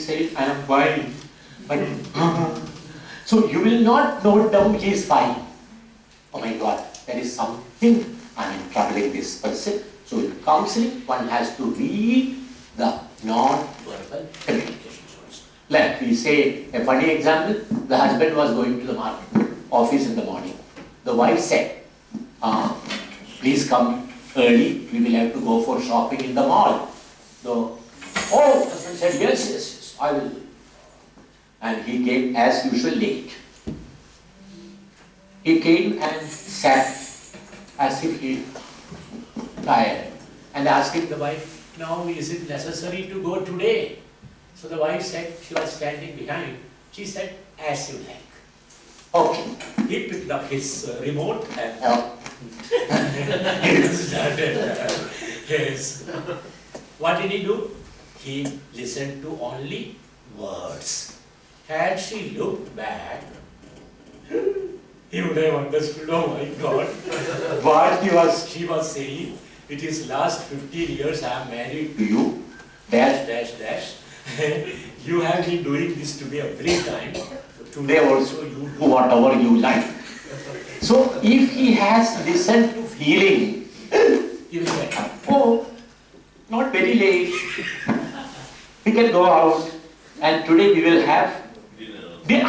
say, I am fine. But, so you will not note down he is fine. Oh my God, there is something troubling this person. So in counseling, one has to read the non-verbal communication source. Like we say, a funny example, the husband was going to the office in the morning. The wife said, please come early, we will have to go for shopping in the mall. So, husband said, yes, I will. And he came as usual late. He came and sat as if he tired and asking the wife, now is it necessary to go today? So the wife said, she was standing behind, she said, as you like. Okay. He picked up his remote and started. Yes. What did he do? He listened to only words. Had she looked back, he would have understood, oh my God, what she was saying. It is last 15 years I am married to you, dash. You have been doing this to me every time. Today also you do whatever you like. So if he has listened to feeling, he will get, oh, not very late. We can go out and today we will have dinner.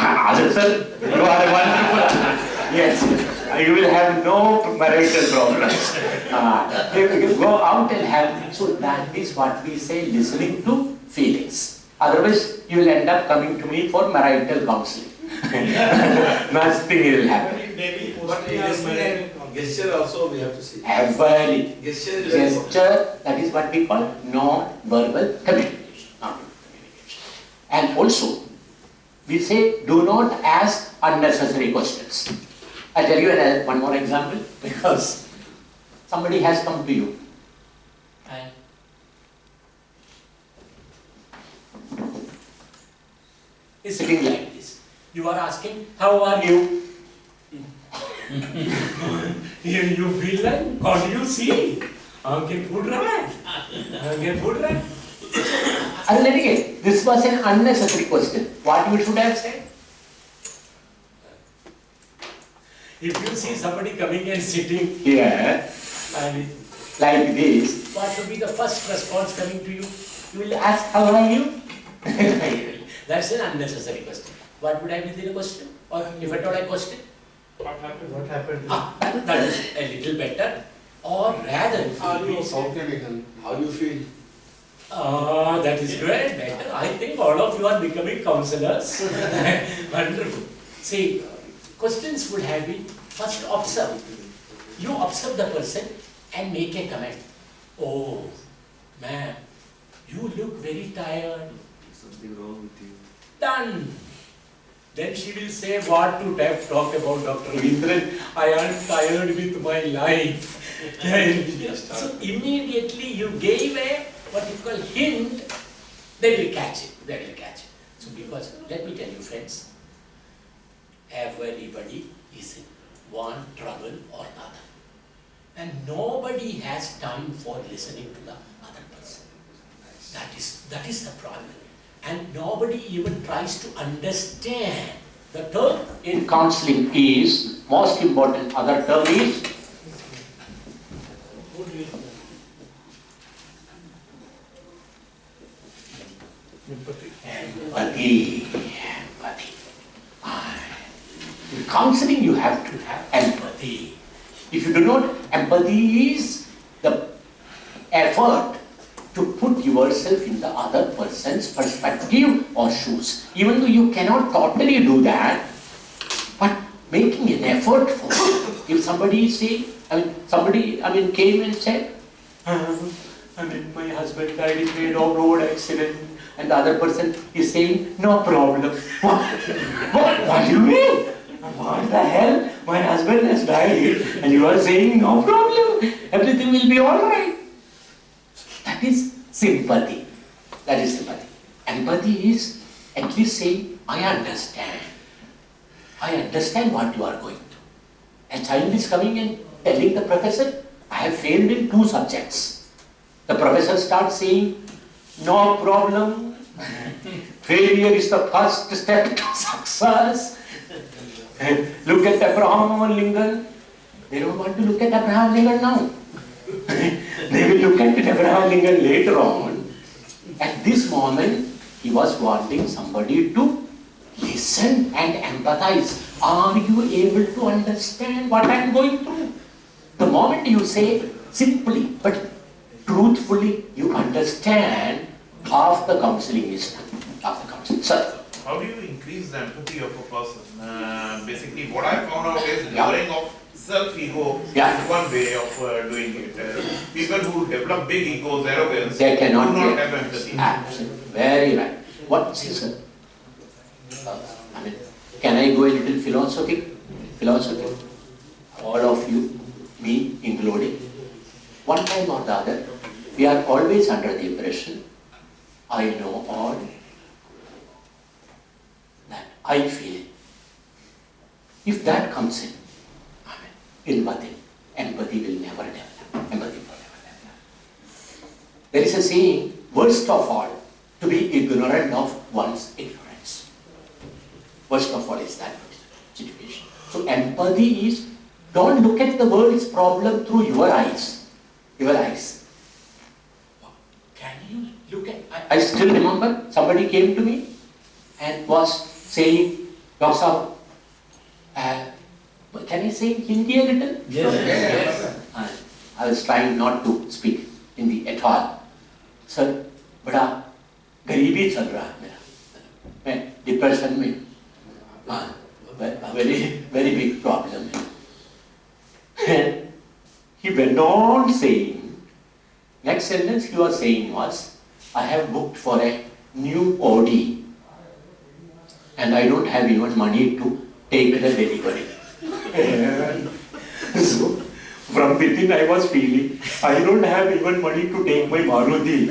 Sir, you are wonderful. Yes, you will have no marital problems. You will go out and have, so that is what we say, listening to feelings. Otherwise, you will end up coming to me for marital counseling. Nothing will happen. Maybe, but gesture also we have to see. Every gesture, that is what we call non-verbal communication. And also, we say, do not ask unnecessary questions. I'll tell you one more example, because somebody has come to you and is sitting like this. You are asking, how are you? You feel like, what do you see? Aankhein phut raha hai. And then again, this was an unnecessary question. What you should have said? If you see somebody coming and sitting here and like this, what should be the first response coming to you? You will ask, how are you? That's an unnecessary question. What would I be the question? Or if at all I question? What happened? That is a little better. Or rather, how do you feel? That is great, better. I think all of you are becoming counselors. Wonderful. See, questions would have been, first observe. You observe the person and make a comment. Oh, ma'am, you look very tired. Something wrong with you. Done. Then she will say what to talk about Dr. Ravindran. I am tired with my life. So immediately you gave a what you call hint, they will catch it. So because, let me tell you friends, everybody is in one trouble or other. And nobody has time for listening to the other person. That is the problem. And nobody even tries to understand. The term in counseling is, most important other term is, empathy. In counseling you have to have empathy. If you do not, empathy is the effort to put yourself in the other person's perspective or shoes. Even though you cannot totally do that, but making an effort for it. If somebody came and said, my husband died in a road accident, and the other person is saying, no problem. What do you mean? What the hell? My husband has died, and you are saying, no problem, everything will be alright. That is sympathy. Empathy is at least saying, I understand. I understand what you are going through. A child is coming and telling the professor, I have failed in 2 subjects. The professor starts saying, no problem, Failure is the first step to success. Look at Abraham Lincoln. They don't want to look at Abraham Lincoln now. They will look at Abraham Lincoln later on. At this moment, he was wanting somebody to listen and empathize. Are you able to understand what I am going through? The moment you say simply but truthfully, you understand, half the counseling is done. Half the counseling. Sir. How do you increase the empathy of a person? Basically, what I found out is lowering of self-ego is one way of doing it. People who develop big egos, arrogance, they cannot do not have empathy. Absolutely. Very right. What is it? Can I go a little philosophical? All of you, me including, one time or the other, we are always under the impression, I know all, that I feel. If that comes in, empathy will never develop. There is a saying, worst of all, to be ignorant of one's ignorance. Worst of all is that situation. So empathy is, don't look at the world's problem through your eyes. Your eyes. Can you look at, I still remember somebody came to me and was saying, Doctor, can I say Hindi a little? Yes. I was trying not to speak Hindi at all. Sir, बड़ा गरीबी चल रहा है मेरा, मैं depression में, very big problem. And he went on saying, next sentence he was saying was, I have booked for a new Audi and I don't have even money to take the delivery. So, from within I was feeling, I don't have even money to take my Maruti.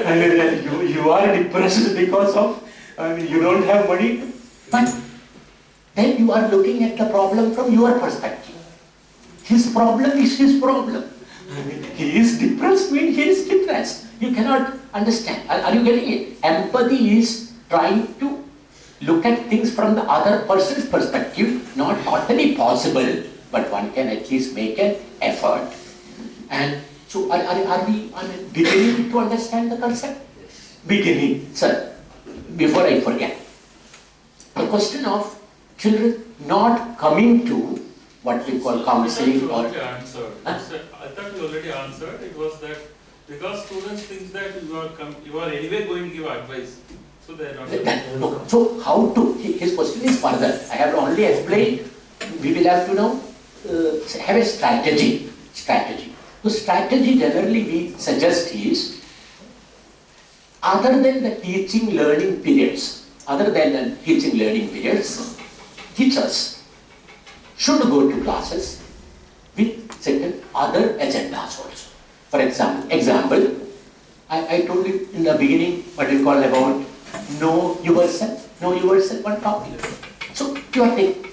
And you are depressed because of, you don't have money. But then you are looking at the problem from your perspective. His problem is his problem. He is depressed means he is depressed. You cannot understand. Are you getting it? Empathy is trying to look at things from the other person's perspective, not totally possible, but one can at least make an effort. And so are we beginning to understand the concept? Yes. Beginning. Sir, before I forget, the question of children not coming to what we call counseling or... Answered. I thought you already answered. It was that because students think that you are anyway going to give advice. So they are not. So how to? His question is further. I have only explained. We will have to now have a strategy. The strategy generally we suggest is, other than the teaching learning periods, teachers should go to classes with certain other agendas also. For example, I told you in the beginning what we call about know yourself one topic. So you are taking,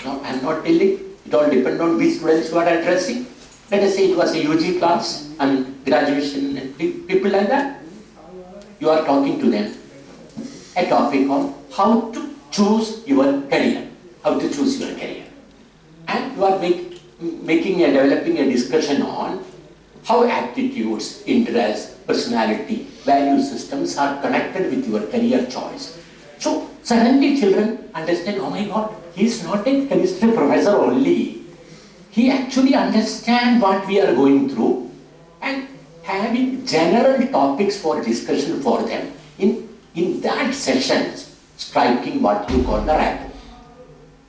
now I am not telling, it all depends on which students you are addressing. Let us say it was a UG class, graduation and people like that. You are talking to them a topic on how to choose your career. And you are making and developing a discussion on how aptitudes, interests, personality, value systems are connected with your career choice. So suddenly children understand, oh my God, he is not a chemistry professor only. He actually understands what we are going through, and having general topics for discussion for them in that session, striking what you call the rapport.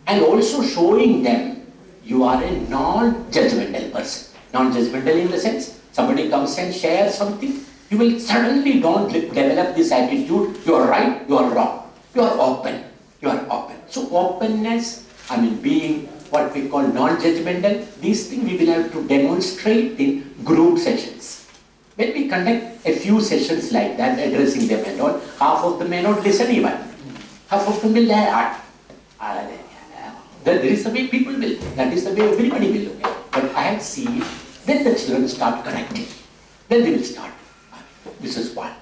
And also showing them you are a non-judgmental person. Non-judgmental in the sense, somebody comes and shares something, you will suddenly don't develop this attitude, you are right, you are wrong. You are open. So openness, being what we call non-judgmental, these things we will have to demonstrate in group sessions. When we conduct a few sessions like that, addressing them and all, half of them may not listen even. Half of them will laugh. There is the way people will, that is the way everybody will look at it. But I have seen, then the children start connecting. Then they will start. This is one.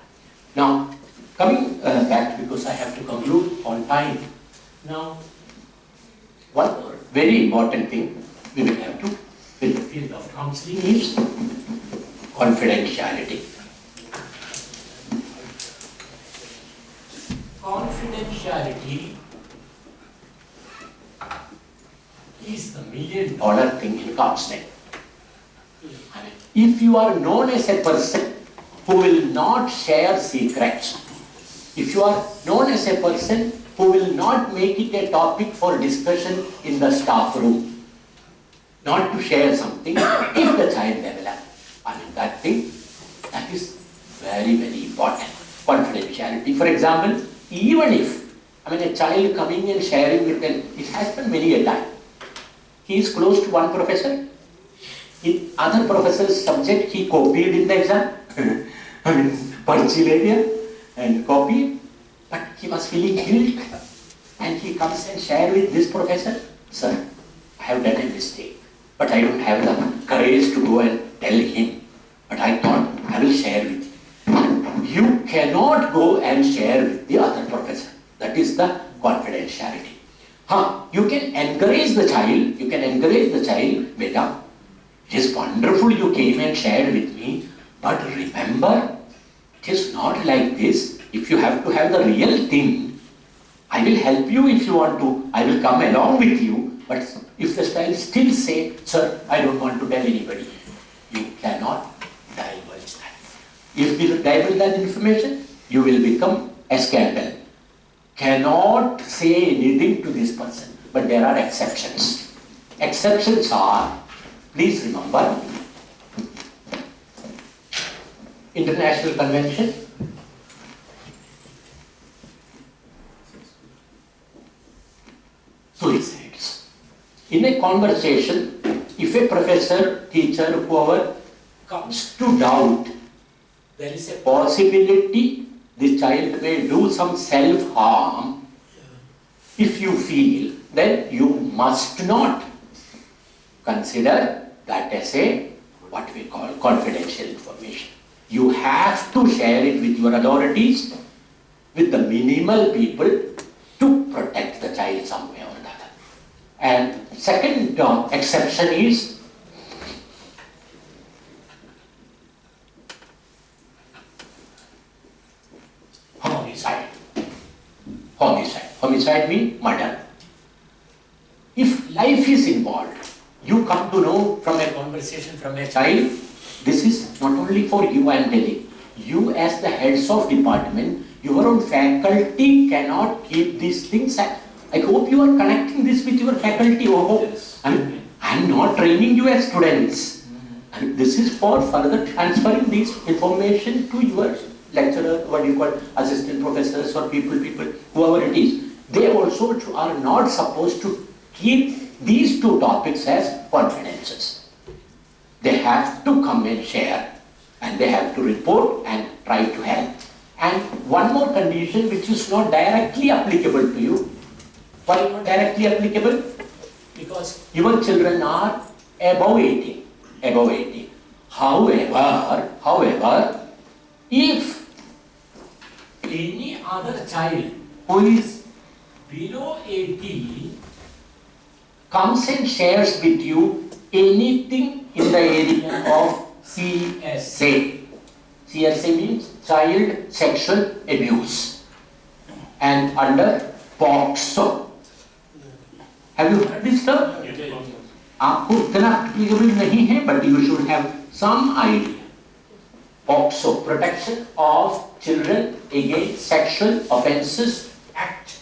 Now, Coming back, because I have to conclude on time. Now, one very important thing we will have to, in the field of counseling, is confidentiality. Confidentiality is the million-dollar thing in counseling. I mean, if you are known as a person who will not share secrets, if you are known as a person who will not make it a topic for discussion in the staff room, not to share something, if the child develops, I mean that thing, that is very, very important. Confidentiality. For example, even if, I mean, a child coming and sharing with them, it has happened many a time. He is close to one professor. In other professor's subject, he copied in the exam. I mean, Parchilaria and copied. But he was feeling guilt. And he comes and shares with this professor, sir, I have done a mistake. But I don't have the courage to go and tell him. But I thought I will share with you. You cannot go and share with the other professor. That is the confidentiality. You can encourage the child, beta, it is wonderful you came and shared with me, but remember, it is not like this. If you have to have the real thing, I will help you if you want to, I will come along with you, but if the child still say, sir, I don't want to tell anybody, you cannot divulge that. If you divulge that information, you will become a scandal. Cannot say anything to this person, but there are exceptions. Exceptions are, please remember, International Convention, suicides. In a conversation, if a professor, teacher, whoever comes to doubt, there is a possibility the child may do some self-harm. If you feel, then you must not consider that as a, what we call, confidential information. You have to share it with your authorities, with the minimal people, to protect the child some way or another. And second exception is homicide. Homicide means murder. If life is involved, you come to know from a conversation from a child, this is not only for you, I am telling. You as the heads of department, your own faculty cannot keep these things. I hope you are connecting this with your faculty. Yes. I am not training you as students. And this is for further transferring this information to your lecturer, what you call assistant professors or people, whoever it is. They also are not supposed to keep these two topics as confidences. They have to come and share, and they have to report and try to help. And one more condition which is not directly applicable to you. Why not directly applicable? Because your children are above 18. However, if any other child who is below 18 comes and shares with you anything in the area of CSA. CSA means child sexual abuse, and under POXO. Have you heard this term? आपको इतना applicable नहीं है, but you should have some idea. POXO, Protection of Children Against Sexual Offences Act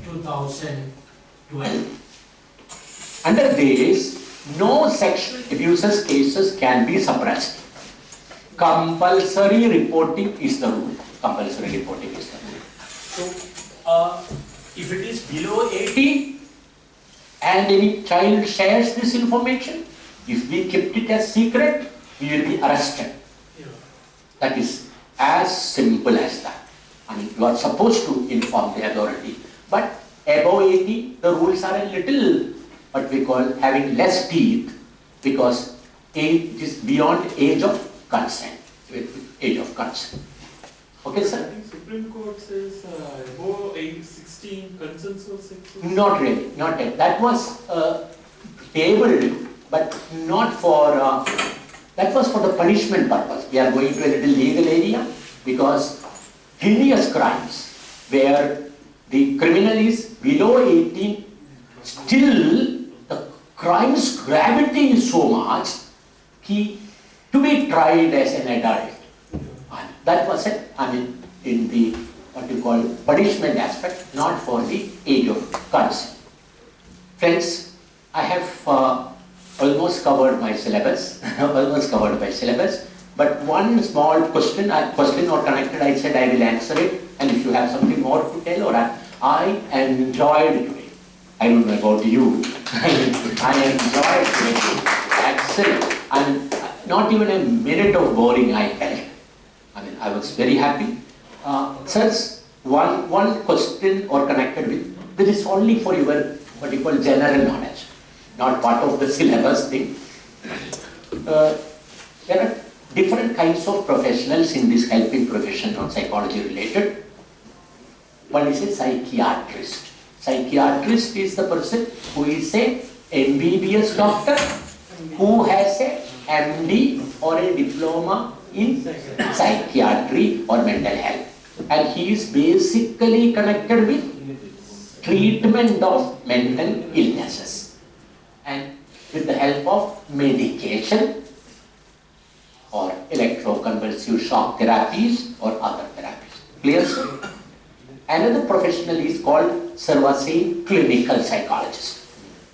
2012. Under this, no sexual abuses cases can be suppressed. Compulsory reporting is the rule. So, if it is below 18 and any child shares this information, if we kept it as secret, we will be arrested. That is as simple as that. I mean, you are supposed to inform the authority. But above 18, the rules are a little, what we call, having less teeth, because it is beyond age of consent. Okay, I sir? think Supreme Court says above 16 consensual sex. Not really, not yet. That was tabled, but not for, that was for the punishment purpose. We are going to a little legal area because heinous crimes where the criminal is below 18, still the crime's gravity is so much, he to be tried as an adult. And that was it, I mean, in the, what you call, punishment aspect, not for the age of consent. Friends, I have almost covered my syllabus, but one small question or connected, I said I will answer it, and if you have something more to tell, or I enjoyed today. I don't know about you. I enjoyed today. Excellent. And not even a minute of boring I felt. I mean, I was very happy. Sirs, one question or connected with, this is only for your, what you call, general knowledge, not part of the syllabus thing. There are different kinds of professionals in this helping profession, non psychology related. One is a psychiatrist. Psychiatrist is the person who is a MBBS doctor who has a MD or a diploma in psychiatry or mental health. And he is basically connected with treatment of mental illnesses and with the help of medication or electroconvulsive shock therapies or other therapies. Clear, sir? Another professional is called Sarvaseen clinical psychologist.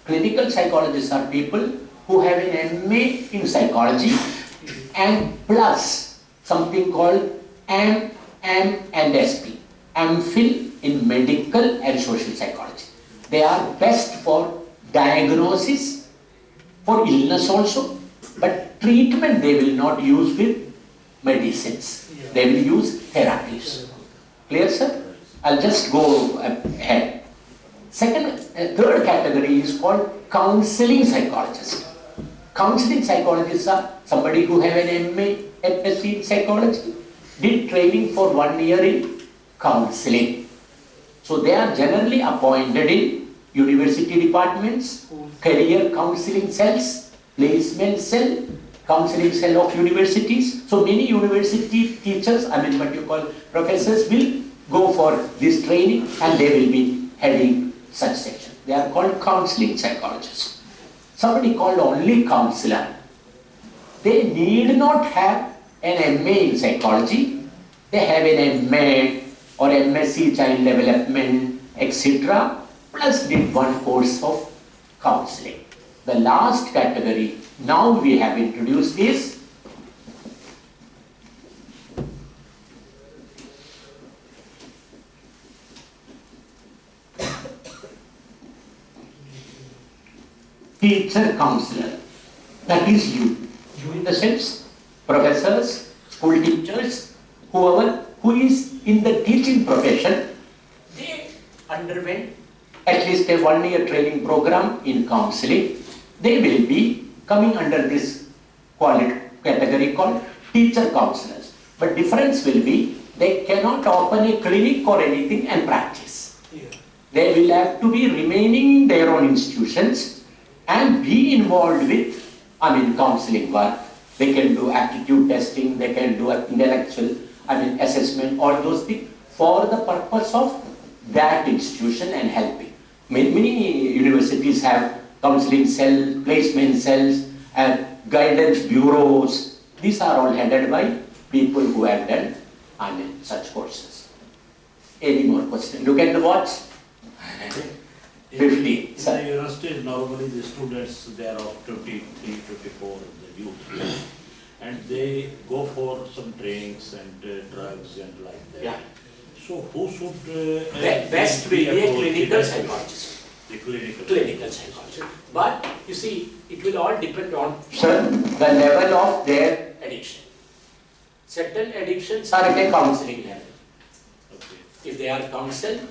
Clinical psychologists are people who have an MA in psychology and plus something called and SP, MPhil in medical and social psychology. They are best for diagnosis, for illness also, but treatment they will not use with medicines. They will use therapies. Clear, sir? I'll just go ahead. Third category is called counseling psychologist. Counseling psychologists are somebody who have an MA, MSc in psychology, did training for 1 year in counseling. So they are generally appointed in university departments, career counseling cells, placement cell, counseling cell of universities. So many university teachers, what you call professors, will go for this training and they will be heading such section. They are called counseling psychologists. Somebody called only counselor. They need not have an MA in psychology. They have an MA or MSc child development, etc. plus did one course of counseling. The last category now we have introduced is teacher counselor. That is you. You in the sense, professors, school teachers, whoever who is in the teaching profession, they underwent at least a 1 year training program in counseling. They will be coming under this category called teacher counselors. But difference will be they cannot open a clinic or anything and practice. They will have to be remaining in their own institutions and be involved with, counseling work. They can do aptitude testing, they can do intellectual, assessment, all those things for the purpose of that institution and helping. Many universities have counseling cells, placement cells, and guidance bureaus. These are all headed by people who have done, such courses. Any more questions? Look at the watch. 50. In the university, normally the students, they are of 23, 24, the youth, and they go for some trainings and drugs and like that. Yeah. So who should Best will be a clinical psychologist. The clinical Psychologist. But you see, it will all depend on, sir, the level of their addiction. Certain addictions are at a counseling level. Okay. If they are counseled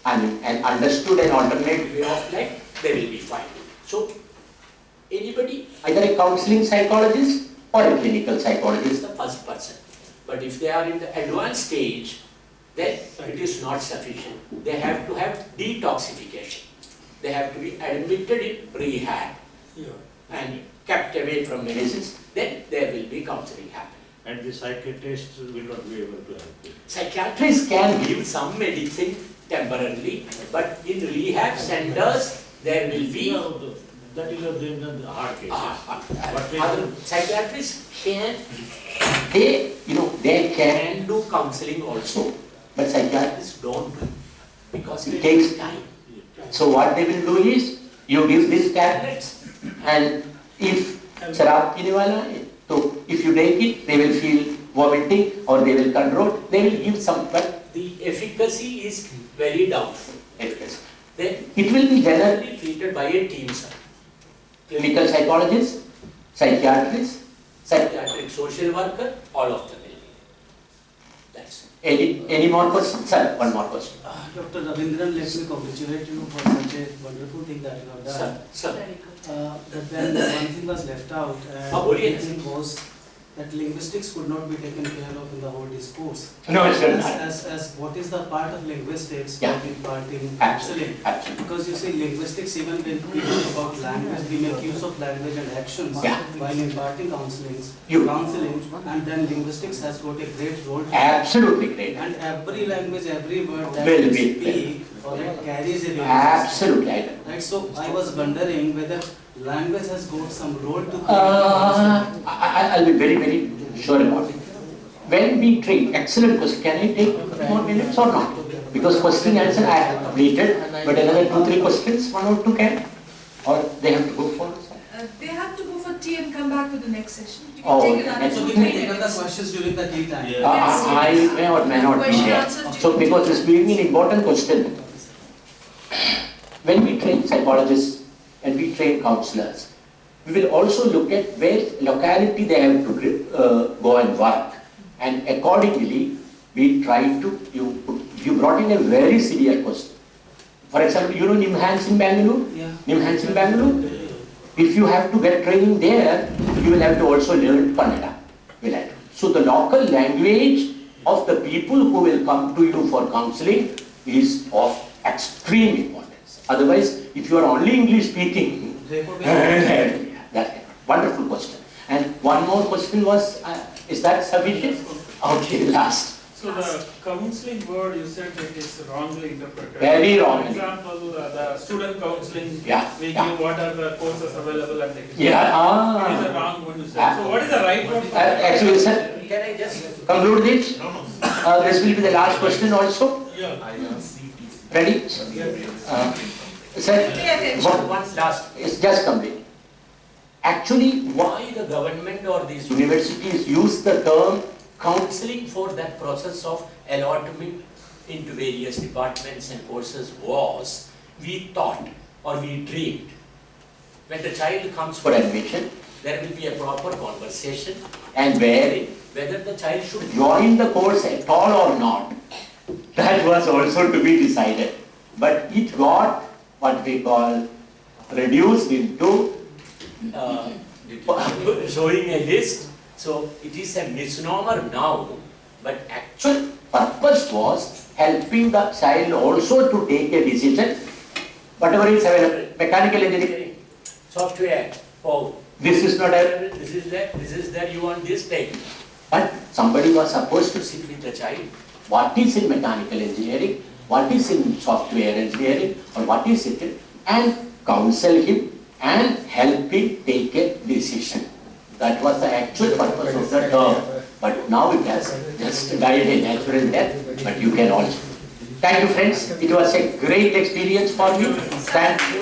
and understood an alternate way of life, they will be fine. So, anybody, either a counseling psychologist or a clinical psychologist, the first person. But if they are in the advanced stage, then it is not sufficient. They have to have detoxification. They have to be admitted in rehab and kept away from medicines. Then there will be counseling happening. And the psychiatrists will not be able to help you. Psychiatrists can give some medicine temporarily, but in rehab centers there will be That is the hard cases. But we other psychiatrists can, they can do counseling also, but psychiatrists don't do because it takes time. So what they will do is, you give these tablets, and if sharab pine wala hai, so if you take it, they will feel vomiting or they will control. They will give some, but the efficacy is very doubtful. Then it will be generally treated by a team, sir. Clinical psychologist, psychiatrist, psychiatric social worker, all of them will be. That's it. Any more questions? Sir, one more question. Dr. Ravindran, let me congratulate you for such a wonderful thing that you have done. Sir. That when one thing was left out, and the thing was that linguistics could not be taken care of in the whole discourse. No, it's not. As what is the part of linguistics Yeah. of imparting Absolutely. counseling? Absolutely. Because you see, linguistics, even when we talk about language, we make use of language and actions Yeah. while imparting counseling, and then linguistics has got a great role to play. Absolutely great. And every language, every word that Will we be. speak or it carries a linguistic. Absolutely. I agree. Right, so I was wondering whether language has got some role to play. I'll be very, very sure about it. When we train, excellent question. Can I take 2 more minutes or not? Because question answer I have completed, but another 2-3 questions, 1 or 2 can? Or they have to go for? They have to go for tea and come back to the next session. You Oh, can take another next So we 2-3 can take other minutes. questions during the tea time. I may or may not be Question there. answer So because this being an important question, when we train psychologists and we train counselors, we will also look at where locality they have to go and work, and accordingly we try to, you brought in a very severe question. For example, you know Nimhans in Bangalore? Yeah. Nimhans in Bangalore? If you have to get training there, you will have to also learn Kannada. So the local language of the people who will come to you for counseling is of extreme importance. Otherwise, if you are only English speaking, that's wonderful question. And one more question was, is that sufficient? Okay, last. So the counseling word, you said it is wrongly interpreted. Very wrong. For example, the student counseling, Yeah, we yeah. give what are the courses available and it is. Yeah, It is a wrong one you said. So what is the right word for that? actually, sir, can I just conclude this? No, no. This will be the last question also. Yeah. Ready? Sir, Pay attention. one last, it's just complete. Actually, why the government or these universities use the term counseling for that process of allotment into various departments and courses was, we thought or we dreamed, when the child comes for admission, there will be a proper conversation and whether the child should join the course at all or not. That was also to be decided. But it got what we call reduced into showing a list. So it is a misnomer now, but actual purpose was helping the child also to take a decision. Whatever is available, mechanical engineering, software, oh, this is not available, this is there, you want this, take it. But somebody was supposed to sit with the child. What is in mechanical engineering, what is in software engineering, or what is it, and counsel him and help him take a decision. That was the actual purpose of the term. But now it has just died a natural death, but you can also. Thank you, friends. It was a great experience for me. Thank you.